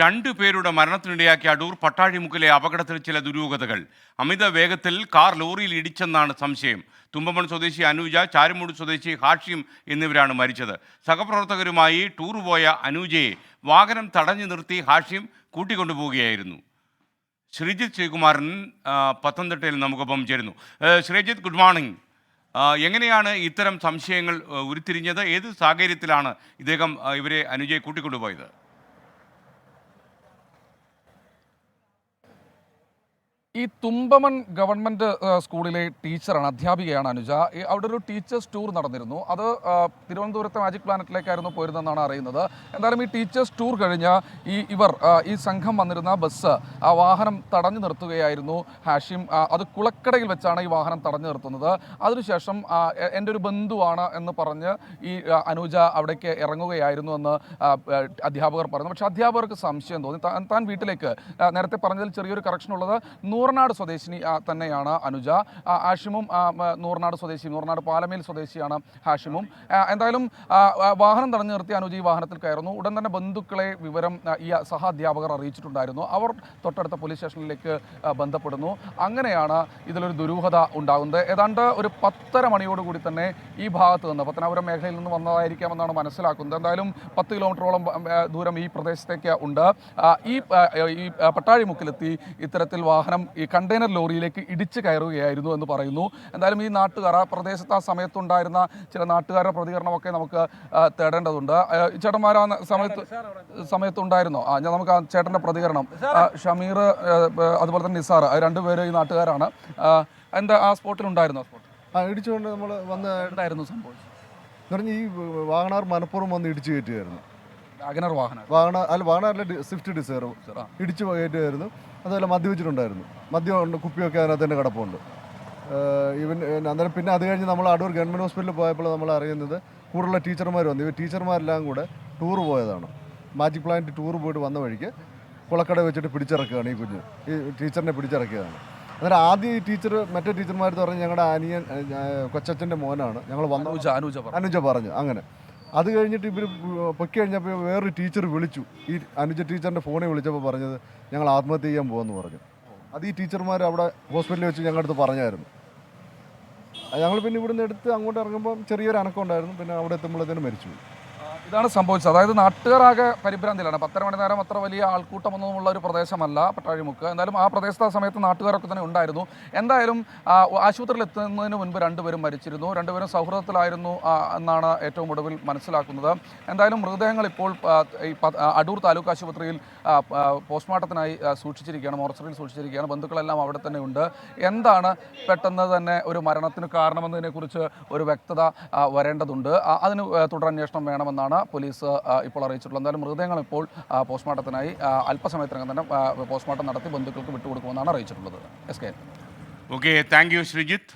രണ്ടു പേരുടെ മരണത്തിനിടയാക്കിയ അടൂർ പട്ടാഴിമുക്കിലെ അപകടത്തിൽ ചില ദുരൂഹതകൾ. അമിത വേഗത്തിൽ കാർ ലോറിയിൽ ഇടിച്ചെന്നാണ് സംശയം. തുമ്പമൺ സ്വദേശി അനൂജ, ചാരുമൂട് സ്വദേശി ഹാഷിം എന്നിവരാണ് മരിച്ചത്. സഹപ്രവർത്തകരുമായി ടൂർ പോയ അനൂജയെ വാഹനം തടഞ്ഞു നിർത്തി ഹാഷിം കൂട്ടിക്കൊണ്ടുപോവുകയായിരുന്നു. ശ്രീജിത്ത് ശ്രീകുമാരൻ പത്തനംതിട്ടയിൽ നമുക്കൊപ്പം ചേരുന്നു. Sreejith, good morning. എങ്ങനെയാണ് ഇത്തരം സംശയങ്ങൾ ഉരുത്തിരിഞ്ഞത്? ഏത് സാഹചര്യത്തിലാണ് ഇദ്ദേഹം അനൂജയെ കൂട്ടിക്കൊണ്ടുപോയത്? ഈ തുമ്പമൺ ഗവൺമെൻറ് സ്കൂളിലെ ടീച്ചറാണ്, അധ്യാപികയാണ് അനുജ. അവിടെ ഒരു ടീച്ചേഴ്സ് ടൂർ നടന്നിരുന്നു. അത് തിരുവനന്തപുരത്തെ മാജിക് പ്ലാനറ്റിലേക്കായിരുന്നു പോയിരുന്നതെന്നാണ് അറിയുന്നത്. എന്തായാലും ഈ ടീച്ചേഴ്സ് ടൂർ കഴിഞ്ഞ് ഈ സംഘം വന്നിരുന്ന ബസ് ആ വാഹനം തടഞ്ഞു നിർത്തുകയായിരുന്നു ഹാഷിം. അത് കുളക്കടയിൽ വെച്ചാണ് ഈ വാഹനം തടഞ്ഞു നിർത്തുന്നത്. അതിനുശേഷം എൻ്റെ ഒരു ബന്ധുവാണ് എന്ന് പറഞ്ഞ് ഈ അനുജ അവിടേക്ക് ഇറങ്ങുകയായിരുന്നു എന്ന് അധ്യാപകർ പറഞ്ഞു. പക്ഷേ അധ്യാപകർക്ക് സംശയം തോന്നി. താൻ വീട്ടിലേക്ക്, നേരത്തെ പറഞ്ഞതിൽ ചെറിയൊരു കറക്ഷൻ ഉള്ളത്, നൂറനാട് സ്വദേശിനി തന്നെയാണ് അനുജ. ഹാഷിമും നൂറനാട് സ്വദേശി, നൂറനാട് പാലമേൽ സ്വദേശിയാണ് ഹാഷിമും. എന്തായാലും വാഹനം തടഞ്ഞു നിർത്തി അനുജ ഈ വാഹനത്തിൽ കയറുന്നു. ഉടൻ തന്നെ ബന്ധുക്കളെ വിവരം ഈ സഹാധ്യാപകർ അറിയിച്ചിട്ടുണ്ടായിരുന്നു. അവർ തൊട്ടടുത്ത പോലീസ് സ്റ്റേഷനിലേക്ക് ബന്ധപ്പെടുന്നു. അങ്ങനെയാണ് ഇതിലൊരു ദുരൂഹത ഉണ്ടാകുന്നത്. ഏതാണ്ട് ഒരു 10:30 മണിയോടുകൂടി തന്നെ ഈ ഭാഗത്ത് നിന്ന്, പത്തനാപുരം മേഖലയിൽ നിന്ന് വന്നതായിരിക്കാമെന്നാണ് മനസ്സിലാക്കുന്നത്. എന്തായാലും 10 കിലോമീറ്ററോളം ദൂരം ഈ പ്രദേശത്തേക്ക് ഉണ്ട്. ഈ പട്ടാഴിമുക്കിലെത്തി ഇത്തരത്തിൽ വാഹനം ഈ കണ്ടെയ്നർ ലോറിയിലേക്ക് ഇടിച്ചു കയറുകയായിരുന്നു എന്ന് പറയുന്നു. എന്തായാലും ഈ നാട്ടുകാർ, ആ പ്രദേശത്ത് ആ സമയത്തുണ്ടായിരുന്ന ചില നാട്ടുകാരുടെ പ്രതികരണമൊക്കെ നമുക്ക് തേടേണ്ടതുണ്ട്. ചേട്ടന്മാർ ആ സമയത്തുണ്ടായിരുന്നോ? നമുക്ക് ആ ചേട്ടൻ്റെ പ്രതികരണം, ഷമീർ അതുപോലെ തന്നെ നിസാർ, രണ്ടുപേര് ഈ നാട്ടുകാരാണ്. എന്താ ആ സ്പോട്ടിലുണ്ടായിരുന്നു? ഇടിച്ചുകൊണ്ട് നമ്മൾ എന്തായിരുന്നു സംഭവിച്ചത് എന്ന് പറഞ്ഞാൽ ഈ വാഗണാർ മനപ്പുറം വന്ന് ഇടിച്ചു കയറ്റുമായിരുന്നു. വാഗണാറിലെ സ്വിഫ്റ്റ് ഡിസയർ ഇടിച്ചു കയറ്റുമായിരുന്നു. അതുപോലെ മദ്യപിച്ചിട്ടുണ്ടായിരുന്നു. മദ്യം കുപ്പിയൊക്കെ അതിനകത്ത് തന്നെ കിടപ്പുണ്ട്. അന്നേരം പിന്നെ അത് കഴിഞ്ഞ് നമ്മൾ അടൂർ ഗവൺമെൻറ് ഹോസ്പിറ്റലിൽ പോയപ്പോൾ നമ്മൾ അറിയുന്നത് കൂടുതലുള്ള ടീച്ചർമാർ വന്നു. ഇവർ ടീച്ചർമാരെല്ലാം കൂടെ ടൂർ പോയതാണ്. മാജിക് പ്ലാനറ്റ് ടൂർ പോയിട്ട് വന്ന വഴിക്ക് കുളക്കട വെച്ചിട്ട് പിടിച്ചിറക്കുകയാണ് ഈ ടീച്ചറിനെ പിടിച്ചിറക്കിയതാണ്. അന്നേരം ആദ്യം ഈ മറ്റേ ടീച്ചർമാർ പറഞ്ഞ് ഞങ്ങളുടെ അനിയൻ കൊച്ചച്ഛൻ്റെ മോനാണ്, ഞങ്ങൾ അനുജ പറഞ്ഞു. അങ്ങനെ അത് കഴിഞ്ഞിട്ട് ഇവർ പൊക്കി കഴിഞ്ഞപ്പോൾ വേറൊരു ടീച്ചർ വിളിച്ചു. ഈ അനുജ ടീച്ചറിൻ്റെ ഫോണിൽ വിളിച്ചപ്പോൾ പറഞ്ഞത് ഞങ്ങൾ ആത്മഹത്യ ചെയ്യാൻ പോകുമെന്ന് പറഞ്ഞു. അത് ഈ ടീച്ചർമാർ അവിടെ ഹോസ്പിറ്റലിൽ വെച്ച് ഞങ്ങളുടെ അടുത്ത് പറഞ്ഞായിരുന്നു. ഞങ്ങൾ പിന്നെ ഇവിടുന്ന് എടുത്ത് അങ്ങോട്ട് ഇറങ്ങുമ്പോൾ ചെറിയൊരു അനക്കം ഉണ്ടായിരുന്നു. പിന്നെ അവിടെ എത്തുമ്പോഴത്തേനും മരിച്ചു. ഇതാണ് സംഭവിച്ചത്. അതായത് നാട്ടുകാരാകെ പരിഭ്രാന്തിയിലാണ്. 10:30 മണി നേരം അത്ര വലിയ ആൾക്കൂട്ടമൊന്നുമുള്ള ഒരു പ്രദേശമല്ല പട്ടാഴിമുക്ക്. എന്തായാലും ആ പ്രദേശത്ത് ആ സമയത്ത് നാട്ടുകാരൊക്കെ തന്നെ ഉണ്ടായിരുന്നു. എന്തായാലും ആശുപത്രിയിൽ എത്തുന്നതിന് മുൻപ് രണ്ടുപേരും മരിച്ചിരുന്നു. രണ്ടുപേരും സൗഹൃദത്തിലായിരുന്നു എന്നാണ് ഏറ്റവും ഒടുവിൽ മനസ്സിലാക്കുന്നത്. എന്തായാലും മൃതദേഹങ്ങൾ ഇപ്പോൾ ഈ അടൂർ താലൂക്ക് ആശുപത്രിയിൽ പോസ്റ്റ്മോർട്ടത്തിനായി സൂക്ഷിച്ചിരിക്കുകയാണ്, മോർച്ചറിയിൽ സൂക്ഷിച്ചിരിക്കുകയാണ്. ബന്ധുക്കളെല്ലാം അവിടെ തന്നെ ഉണ്ട്. എന്താണ് പെട്ടെന്ന് തന്നെ ഒരു മരണത്തിന് കാരണമെന്നതിനെക്കുറിച്ച് ഒരു വ്യക്തത വരേണ്ടതുണ്ട്. അതിന് തുടരന്വേഷണം വേണമെന്നാണ് പോലീസ് ഇപ്പോൾ അറിയിച്ചിട്ടുള്ളത്. എന്തായാലും മൃതദേഹങ്ങൾ ഇപ്പോൾ പോസ്റ്റ്മോർട്ടത്തിനായി അല്പസമയത്തിനകം തന്നെ പോസ്റ്റ്മോർട്ടം നടത്തി ബന്ധുക്കൾക്ക് വിട്ടുകൊടുക്കുമെന്നാണ് അറിയിച്ചിട്ടുള്ളത്. Okay, thank you Sreejith.